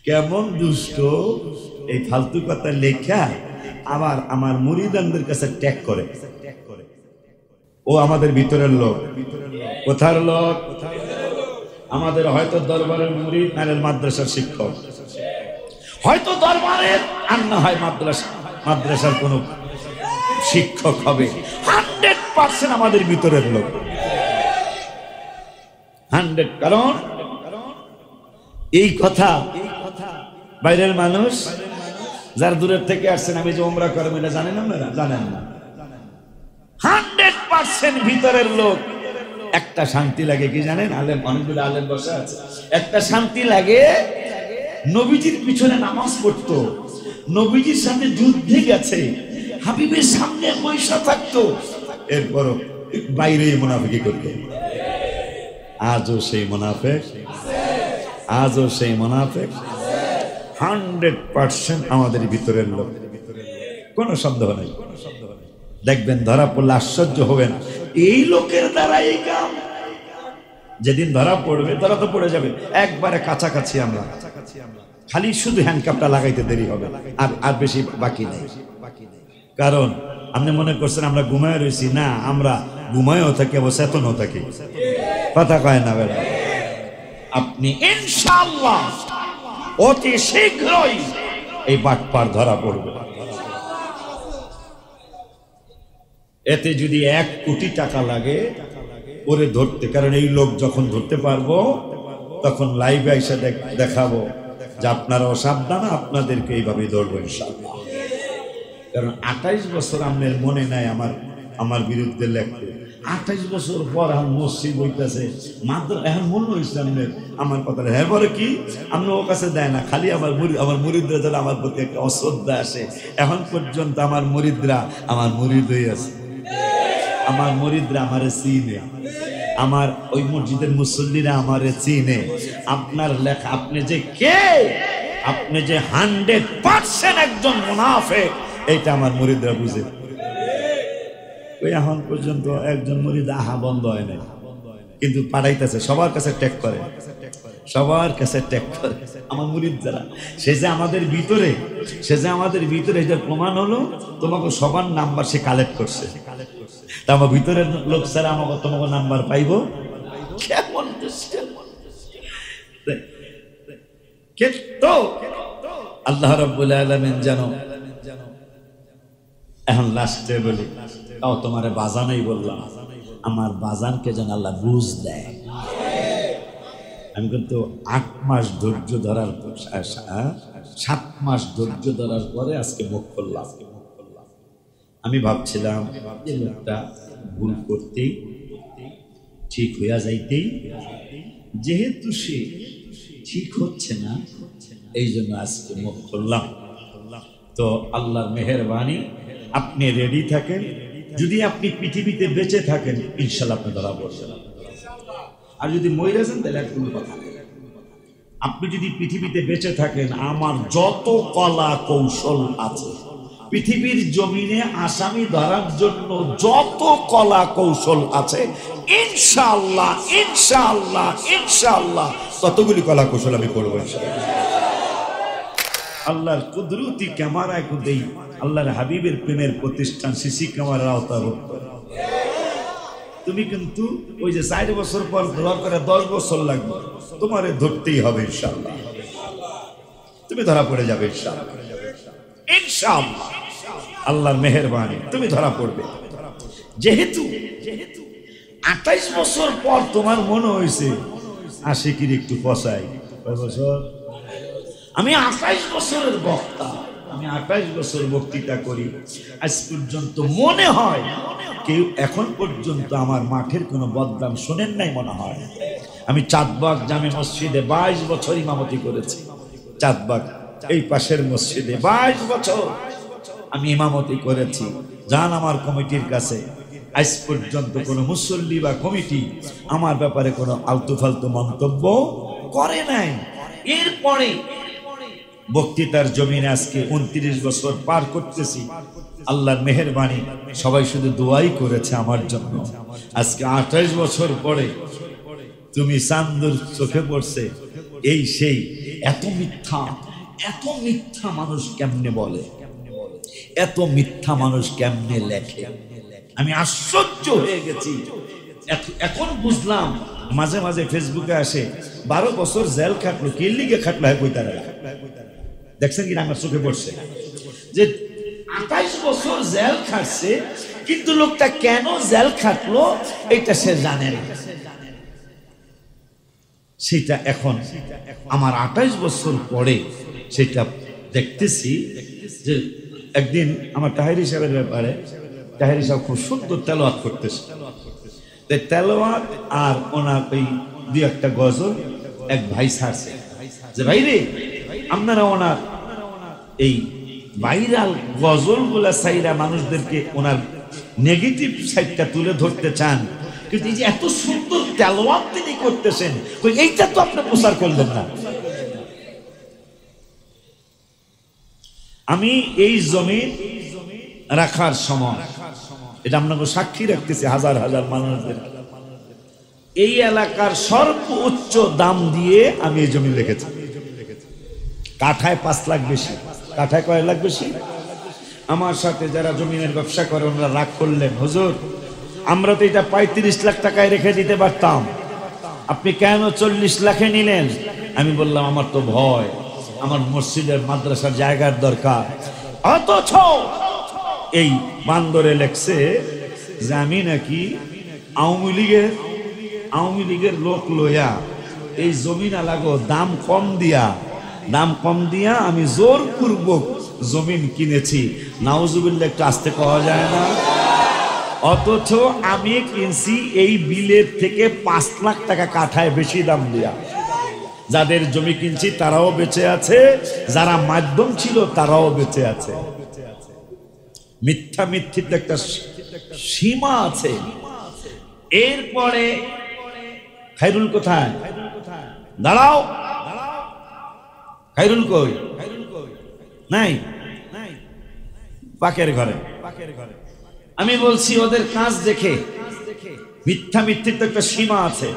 কেমন দুষ্ট এই ফালতু কথা লেখা আবার আমার মুরিদানদের কাছে ট্যাগ করে। ও আমাদের ভিতরের লোক, কোথার লোক? আমাদের হয়তো দরবারের মুরিদ, নাহলে মাদ্রাসার শিক্ষক, হয়তো দরবারের আর না হয় মাদ্রাসার কোন শিক্ষক হবে। 100% আমাদের ভিতরের লোক, 100। কারণ এই কথা বাইরের মানুষ যারা দূরের থেকে আসছেন, আমি যে ওমরা করব এটা জানেন আপনারা? জানেন না। 100% ভিতরের লোক। একটা শান্তি লাগে কি জানেন? আলেম, অনেকগুলো আলেম বসে আছে, একটা শান্তি লাগে। নবীজির পিছনে নামাজ পড়তো, নবীজির সাথে যুদ্ধে গেছে, হাবিবের সামনে পয়সা থাকতো, এরপরও বাইরে মুনাফিকি করতো। আজও সেই মুনাফিক, আজও সেই মুনাফিক 100% আমাদের ভিতরের লোক, কোনো সন্দেহ নাই। দেখবেন ধরা পড়লে আশ্চর্য হবেন, এই লোকের দ্বারা এই কাম। যেদিন ধরা পড়বে, ধরা তো পড়ে যাবে, একবারে কাছাকাছি আমরা, খালি শুধু হ্যান্ডকাপটা লাগাইতে দেরি হবে, আর বেশি বাকি নেই। কারণ আপনি মনে করছেন আমরা ঘুমায় রয়েছি, না, আমরা ঘুমায়ও থাকি, আবার চেতনও থাকি। কথা কয় না বেড়া? আপনি ইনশাআল্লাহ অতি শীঘ্রই এই বাটপার ধরা পড়বে। এতে যদি 1 কোটি টাকা লাগে ওরে ধরতে, কারণ এই লোক যখন ধরতে পারবো তখন লাইভে এসে দেখাবো যে আপনারাও সাবধান, আপনাদেরকে এইভাবে ধরবো ইনশাআল্লাহ। কারণ 28 বছর আপনার মনে নাই আমার বিরুদ্ধে লেখতে, 28 বছর পর আমার মসজিদ হইতেছে, মাত্র এখন মনে হয়েছে আপনার আমার কথা। হ্যাঁ, বলে কি আপনি ও কাছে দেয় না, খালি আমার মুরিদরা যারা আমার প্রতি একটা অশ্রদ্ধা আসে। এখন পর্যন্ত আমার মুরিদরা আমার মুরিদ হয়ে আছে, আমার মুরিদরা আমারে চিনে, আমার ওই মসজিদের মুসল্লিরা আমারে চিনে। আপনার লেখা, আপনি যে কে, আপনি যে 100% একজন মুনাফিক, এইটা আমার মুরিদরা বুঝে। এখন পর্যন্ত একজন মুরিদ আহা বন্ধ হয় না, কিন্তু পাঠাইতেছে, সবার কাছে ট্যাগ করে, সবার কাছে ট্যাগ করে। আমার মুরিদ যারা, সে যে আমাদের ভিতরে, এটা প্রমাণ হলো তোমাকে সবার নাম্বার সে কালেক্ট করছে। তা আমার ভিতরের লোক ছাড়া আমাকে তোমাকে নাম্বার পাইব কেমন? আল্লাহ রাব্বুল আলামিন জানো। এখন লাস্টে বলি, তাও তোমারে বাজানই বললাম, আমার বাজানকে যেন আল্লাহ বুঝ দেয়। আমি কিন্তু 8 মাস ধৈর্য ধরার, 7 মাস ধৈর্য ধরার পরে আজকে মুখ করলাম। আমি ভাবছিলাম যে লোকটা ভুল করতেই, ঠিক হইয়া যাইতেই, যেহেতু সে ঠিক হচ্ছে না, এই জন্য আজকে মুখ করলাম। তো আল্লাহর মেহেরবানি, আপনি রেডি থাকেন। যদি আপনি পৃথিবীতে বেঁচে থাকেন, ইনশাআল্লাহ আপনি ধরা পড়বেন। আর যদি মরে যান তাহলে কোনো কথা নেই। আপনি যদি পৃথিবীতে বেঁচে থাকেন, আমার যত কলা কৌশল আছে পৃথিবীর জমিনে আসামি ধরার জন্য, যত কলা কৌশল আছে, ইনশাআল্লাহ ইনশাআল্লাহ ইনশাআল্লাহ ততগুলি কলা কৌশল আমি করবো ইনশাআল্লাহ। আল্লাহর কুদরতি ক্যামেরায় দেই, আল্লাহর হাবিবের প্রেমের প্রতিষ্ঠান সিসি ক্যামেরার আওতাভুক্ত। তুমি কিন্তু ওই যে 4 বছর পর ধরা করে 10 বছর লাগবে, তোমারে ধরতেই হবে ইনশাআল্লাহ। তুমি ধরা পড়ে যাবে ইনশাআল্লাহ, ইনশাআল্লাহ। আল্লাহর মেহেরবানি, তুমি ধরা পড়বে। যেহেতু 28 বছর পর তোমার মনে হয়েছে আশিকির একটু পচাই, কয় বছর? আমি 28 বছরের বক্তা, আমি 28 বছর বক্তৃতা করি। আজ পর্যন্ত মনে হয় কেউ এখন পর্যন্ত আমার মাঠের কোনো বদনাম শোনেন নাই মনে হয়। আমি চাঁদবাগ জামে মসজিদে 22 বছর ইমামতি করেছি। চাঁদবাগ এই পাশের মসজিদে 22 বছর আমি ইমামতি করেছি। যান আমার কমিটির কাছে, আজ পর্যন্ত কোনো মুসল্লি বা কমিটি আমার ব্যাপারে কোনো আলতু ফালতু মন্তব্য করে নাই। এরপরে বক্তৃতার জমিনে আজকে 29 বছর পার করতেছি। আল্লাহর মেহেরবানি, সবাই শুধু দোয়াই করেছে আমার জন্য। আজকে 28 বছর পরে তুমি চান্দুর চোখে পড়ছে, এই সেই এত মিথ্যা মানুষ কেমনে বলে, এত মিথ্যা মানুষ কেমনে লেখে, আমি আশ্চর্য হয়ে গেছি। এখন বুঝলাম, মাঝে মাঝে ফেসবুকে আসে 12 বছর জেল খাটলো, কি লিগে খাটলো হয় কইতারা, দেখছেন কিনা আমার চোখে পড়ছে যে 28 বছর জেল খাটছে, কিন্তু লোকটা কেন জেল খাটলো এটা সে জানে না। সেটা এখন আমার 28 বছর পরে সেটা দেখতেছি যে একদিন আমার তাহেরি সাহেবের ব্যাপারে, তাহেরি সাহেব খুব সুন্দর তেলাওয়াত করতেছে, তেলাওয়াত আর ওনার ওই 2-1টা গজল এক ভাই ছাড়ছে যে ভাই রে আপনারা ওনার এই ভাইরাল গজল গুলা সাইরা মানুষদেরকে ওনার নেগেটিভ সাইডটা তুলে ধরতে চান, কিন্তু এই যে এত সুন্দর তেলাওয়াত তিনি করতেছেন, এইটা তো আপনি প্রচার করলেন না। আমি এই জমিন রাখার সময়, এটা আপনাকে সাক্ষী রাখতেছি হাজার হাজার মানুষদের, এই এলাকার সর্বোচ্চ দাম দিয়ে আমি এই জমি রেখেছি। কাঠায় 5 লাখ বেশি, কাঠায় কয় লাখ বেশি। আমার সাথে যারা জমিনের ব্যবসা করে ওনারা রাগ করলেন, হুজুর আমরা তো এটা 35 লাখ টাকায় রেখে দিতে পারতাম, আপনি কেন 40 লাখে নিলেন? আমি বললাম আমার তো ভয়, আমার মসজিদের মাদ্রাসার জায়গার দরকার। অথচ এই বান্দরে লেখছে যে আমি নাকি আওয়ামী লীগের লোক লইয়া এই জমিন লাগো দাম কম দিয়া আমি জোরপূর্বক জমিন কিনেছি। নাউজুবিল্লাহ, একটু আসতে পাওয়া যায় না? অথচ আমি কিনছি এই বিলের থেকে 5 লাখ টাকা কাঠায় বেশি দাম দিয়া। যাদের জমি কিনছি তারাও বেঁচে আছে, যারা মাধ্যম ছিল তারাও বেঁচে আছে। মিথ্যিত একটা সীমা আছে। এরপরে খায়রুল কোথায়? দাঁড়াও, খায়রুল কই? নাই, পাকের ঘরে। আমি বলছি ওদের কাজ দেখে, মিথ্যিত একটা সীমা আছে।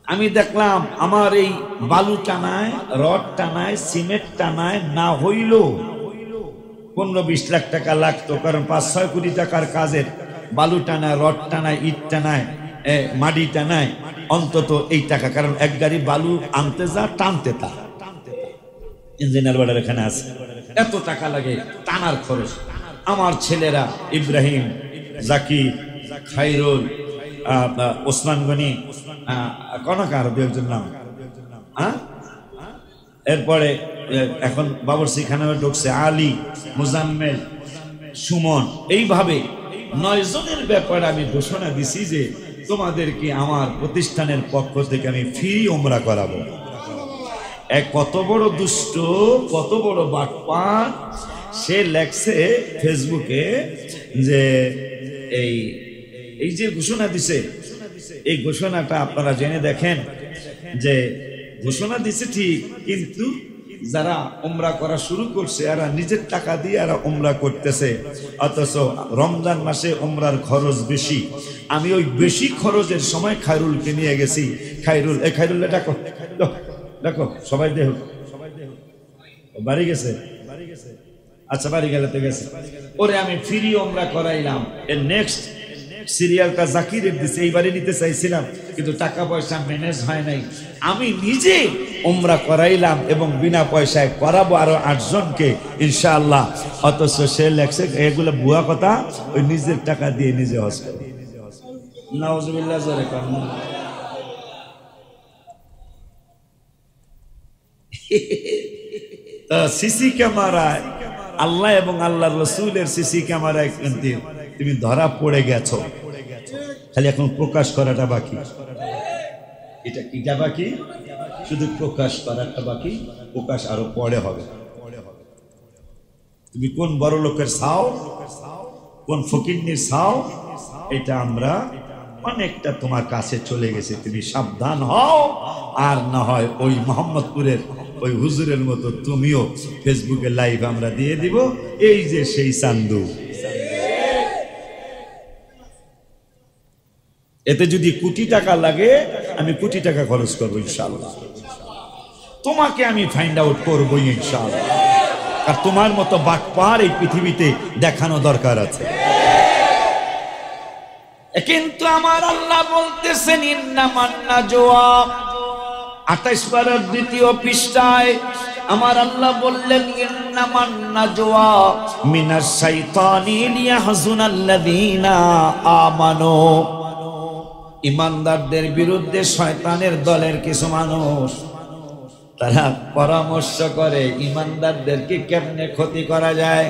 আমি দেখলাম আমার এই বালু টানায়, রড টানায়, সিমেন্ট টানায় না হইল 15-20 লাখ টাকা লাগতো, কারণ 5-6 কোটি টাকার কাজের বালু টানায়, রড টানায়, ইট টানায়, মাটি টানায় অন্তত এই টাকা, কারণ এক গাড়ি বালু আনতে যা টানতে তা, ইঞ্জিনিয়ার বাড়ার এখানে আছে, এত টাকা লাগে টানার খরচ। আমার ছেলেরা ইব্রাহিম, জাকির, খায়রুল, ওসমান গনি, কনকার 2-1জন নাম, এরপরে এখন বাবরসি খানায় ঢুকছে আলী, মুজাম্মেল, সুমন, এইভাবে 9 জনের ব্যাপারে আমি ঘোষণা দিছি যে তোমাদেরকে আমার প্রতিষ্ঠানের পক্ষ থেকে আমি ফ্রি উমরা করাবো। কত বড় দুষ্ট, কত বড় বাটপার! সে লেখছে ফেসবুকে যে এই যে ঘোষণা দিছে, এই ঘোষণাটা আপনারা জেনে দেখেন যে ঘোষণা দিছে ঠিক, কিন্তু যারা উমরা করা শুরু করছে এরা নিজের টাকা দিয়ে এরা উমরা করতেছে, অথচ রমজান মাসে উমরার খরচ বেশি। আমি ওই বেশি খরচের সময় খায়রুলকে নিয়ে গেছি। খায়রুল, খায়রুল ডাকো, দেখো সবাই দেহ, বাড়ি গেছে? আচ্ছা, বাড়ি গেলে তো গেছে। ওরে আমি ফ্রি উমরা করাইলাম। এর নেক্সট সিরিয়ালটা জাকিরের দিছে, এইবারে নিতে চাইছিলাম কিন্তু টাকা পয়সা ম্যানেজ হয় নাই। আমি নিজে উমরা করাইলাম এবং বিনা পয়সায় করাবো আরো 8 জনকে ইনশাআল্লাহ। অথচ সে লেখছে এগুলো ভুয়া কথা, ওই নিজের টাকা দিয়ে নিজে হজ করে। নাউজুবিল্লাহ, জোরে কর। সিসি ক্যামেরায় আল্লাহ এবং আল্লাহর রাসূলের সিসি ক্যামেরায় তুমি ধরা পড়ে গেছো, খালি এখন প্রকাশ করাটা বাকি। এটা কি বাকি? শুধু প্রকাশ করাটা বাকি, প্রকাশ আরো পরে হবে। তুমি কোন বড় লোকের ছাও, কোন ফকিন্নির ছাও, এটা আমরা অনেকটা তোমার কাছে চলে গেছে। তুমি সাবধান হও, আর না হয় ওই মোহাম্মদপুরের ওই হুজুরের মতো তুমিও ফেসবুকে লাইভ আমরা দিয়ে দিব। এই যে সেই চান্দু, এতে যদি কোটি টাকা লাগে আমি কোটি টাকা খরচ করবো ইনশাআল্লাহ। তোমাকে আমি ফাইন্ড আউট করবই ইনশাআল্লাহ। আর তোমার মতো বাটপার এই পৃথিবীতে দেখানো দরকার আছে। কিন্তু আমার আল্লাহ বলতেছেন ইন্নামান নাজওয়া, 28 পারার 2য় পৃষ্ঠায় আমার আল্লাহ বললেন ইন্নামান নাজওয়া মিনাশ শাইতানি লিয়াহজুনাল্লাযীনা আমানু। ঈমানদারদের বিরুদ্ধে শয়তানের দলের কিছু মানুষ তারা পরামর্শ করে ঈমানদারদেরকে কেমনে ক্ষতি করা যায়।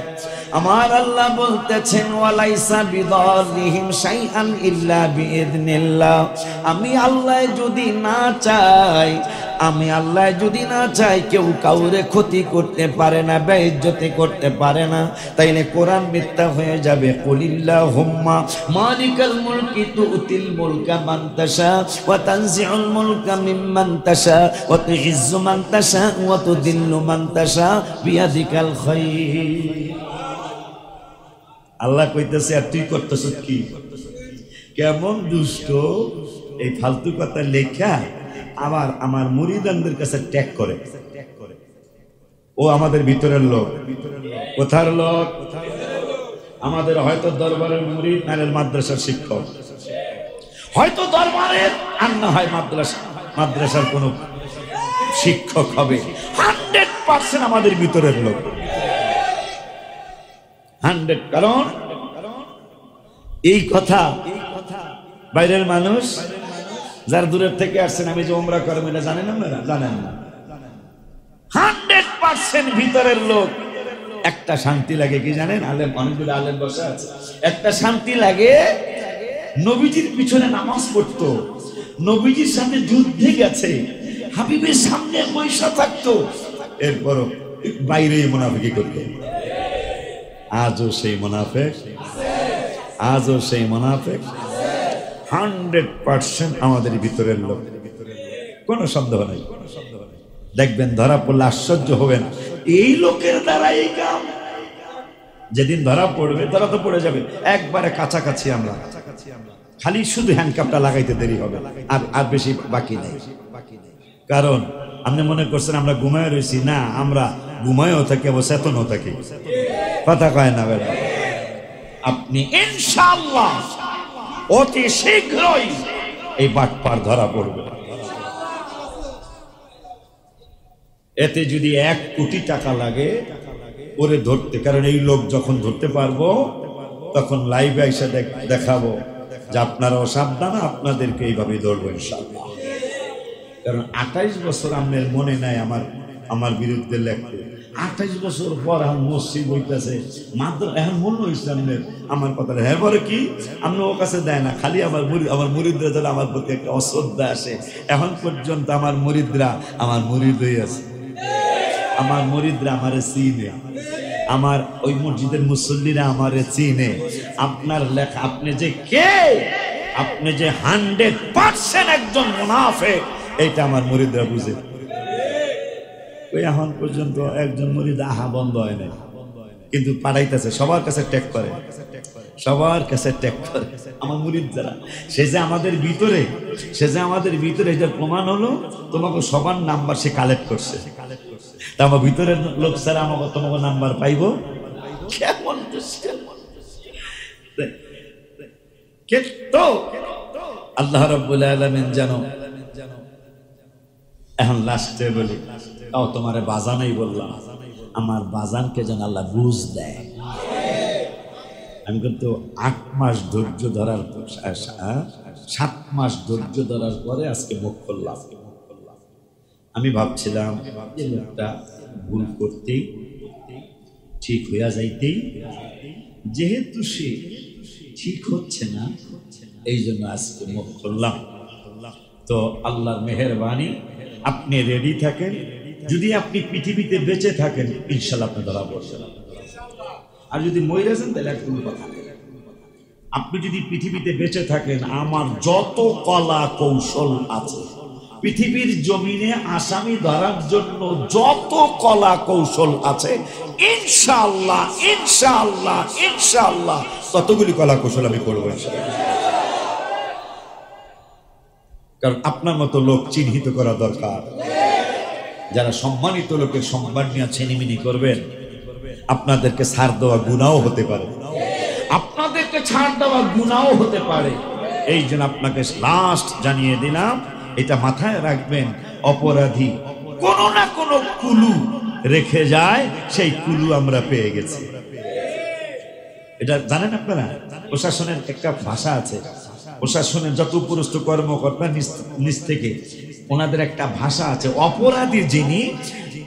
আমার আল্লাহ বলতেছেন ওয়ালাইসা বিদাররিহিম শাইআন ইল্লা বিইذনিল্লাহ। আমি আল্লাহ যদি না চাই, আমি আল্লাহ যদি না চাই কেউ কাউরে ক্ষতি করতে পারে না, বেইজ্জতি করতে পারে না। তাইলে কোরআন মিথ্যা হয়ে যাবে। কুলিল্লাহুম্মা মালিকাল মুলকি তুতিল মুলকা মান তাশা ওয়া তানজিউল মুলকা মিম্মান তাশা ওয়া তুইজ্জু মান তাশা ওয়া তুদিল্লু মান তাশা বিয়াদিকাল খায়র। আল্লাহ কইতেছে আর তুই করতেছিস কি? কেমন দুষ্ট! এই ফালতু কথা লেখা আবার আমার মুরিদানদের কাছে ট্যাগ করে। ও আমাদের ভিতরের লোক। কোথার লোক? আমাদের হয়তো দরবারের মুরিদ, নাহলে মাদ্রাসার শিক্ষক, হয়তো দরবারের আর না হয় মাদ্রাসার কোন শিক্ষক হবে। 100% আমাদের ভিতরের লোক, 100। কারণ এই কথা বাইরের মানুষ যারা দূরের থেকে আসছেন, আমি যে ওমরা করব এটা জানেন আপনারা? জানেন না। 100% ভিতরের লোক। একটা শান্তি লাগে কি জানেন? আলেম, অনেকগুলো আলেম বসে আছে, একটা শান্তি লাগে। নবীজির পিছনে নামাজ পড়তো, নবীজির সাথে যুদ্ধে গেছে, হাবিবের সামনে পয়সা থাকতো, এরপরও বাইরে মুনাফিকি করতো। আজও সেই মুনাফিক, আজও সেই মুনাফিক 100% আমাদের ভিতরের লোক, কোনো সন্দেহ নাই। দেখবেন ধরা পড়লে আশ্চর্য হবেন, এই লোকের দ্বারা এই কাম। যেদিন ধরা পড়বে, ধরা তো পড়ে যাবে, একবারে কাছাকাছি আমরা, খালি শুধু হ্যান্ডকাপটা লাগাইতে দেরি হবে, আর বেশি বাকি নেই। কারণ আপনি মনে করছেন আমরা ঘুমায় রয়েছি? না, আমরা ঘুমায়ও থাকি, আবার চেতনও থাকি। কথা কয় না বেটা? আপনি ইনশাআল্লাহ অতি শীঘ্রই এই বাটপার ধরা পড়বে। এতে যদি 1 কোটি টাকা লাগে ওরে ধরতে, কারণ এই লোক যখন ধরতে পারবো তখন লাইভে এসে দেখাবো যে আপনারাও সাবধান, আপনাদেরকে এইভাবে ধরবো ইনশাআল্লাহ। কারণ 28 বছর আপনার মনে নাই আমার বিরুদ্ধে লেখতে। 28 বছর পর এখন মসজিদ বইতেছে, মাত্র এখন মনে হয়েছে আপনার আমার কথাটা। হ্যাঁ বলে কি আপনি ও কাছে দেয় না, খালি আমার মুরিদরা যেন আমার প্রতি একটা অশ্রদ্ধা আসে। এখন পর্যন্ত আমার মুরিদরা আমার মুরিদ হয়ে আছে, আমার মুরিদরা আমারে চিনে, আমার ওই মসজিদের মুসল্লিরা আমারে চিনে। আপনার লেখা, আপনি যে কে, আপনি যে 100% একজন মুনাফিক, এইটা আমার মুরিদরা বুঝে। ওই এখন পর্যন্ত একজন মুরিদ আহা বন্ধ হয় নাই, কিন্তু পাঠাইতেছে, সবার কাছে ট্যাগ করে, সবার কাছে ট্যাগ করে। আমার মুরিদ যারা, সে যে আমাদের ভিতরে, সে যে আমাদের ভিতরে, এটার প্রমাণ হলো তোমাকে সবার নাম্বার সে কালেক্ট করছে। তা আমার ভিতরের লোক ছাড়া আমাকে তোমাকে নাম্বার পাইব কেমন? তো আল্লাহ রাব্বুল আলামিন জানো। এখন লাস্টে বলি, তাও তোমারে বাজানাই বললাম, আমার বাজানকে যেন আল্লাহ বুঝ দেয়। আমি কিন্তু 8 মাস ধৈর্য ধরার, 7 মাস ধৈর্য ধরার পরে আজকে মুখ করলাম। আমি ভাবছিলাম যে লোকটা ভুল করতেই, ঠিক হইয়া যাইতেই, যেহেতু সে ঠিক হচ্ছে না, এই জন্য আজকে মুখ করলাম। তো আল্লাহর মেহেরবানি, আপনি রেডি থাকেন। যদি আপনি পৃথিবীতে বেঁচে থাকেন ইনশাআল্লাহ আপনি ধরা পড়বেন। আর যদি মরে যান তাহলে কোনো কথা নেই। আপনি যদি পৃথিবীতে বেঁচে থাকেন, আমার যত কলা কৌশল আছে পৃথিবীর জমিনে আসামি ধরার জন্য, যত কলা কৌশল আছে, ইনশাআল্লাহ ইনশাআল্লাহ ইনশাআল্লাহ ততগুলি কলা কৌশল আমি করবো ইনশাআল্লাহ। কারণ আপনার মতো লোক চিহ্নিত করা দরকার। যারা সম্মানিত লোকের সম্মান নিয়ে ছিনিমিনি করবেন, আপনাদেরকে ছাড় দেওয়া গুনাহও হতে পারে, আপনাদেরকে ছাড় দেওয়া গুনাহও হতে পারে। এই জন্য আপনাকে লাস্ট জানিয়ে দিলাম, এটা মাথায় রাখবেন। অপরাধী কোনো না কোনো কুলু রেখে যায়, সেই কুলু আমরা পেয়ে গেছি। এটা জানেন আপনারা? প্রশাসনের একটা ভাষা আছে, প্রশাসনের যত উপরস্থ কর্মকর্তা নিচ থেকে ওনাদের একটা ভাষা আছে। অপরাধী যিনি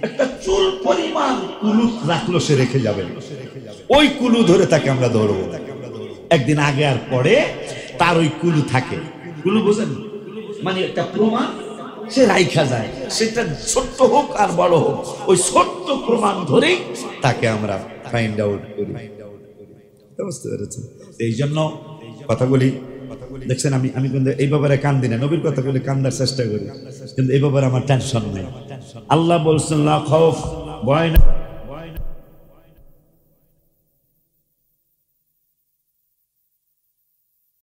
একটা চুল পরিমাণ কুলু রাখলো, সে রেখে যাবেন, ওই কুলু ধরে তাকে আমরা ধরবো। একদিন আগে আর পরে তার ওই কুলু থাকে। কুলু বোঝেন? মানে একটা প্রমাণ সে রাইখা যায়, সেটা ছোট্ট হোক আর বড় হোক, ওই ছোট্ট প্রমাণ ধরেই তাকে আমরা ফাইন্ড আউট করি। বুঝতে পেরেছেন? এই জন্য কথা বলি, দেখছেন আমি কিন্তু এই ব্যাপারে কান্দি না, নবীর কথা বলে কান্দার চেষ্টা করি, কিন্তু এই ব্যাপারে আমার টেনশন নেই। আল্লাহ বলছেন লা খাউফ, ভয় না।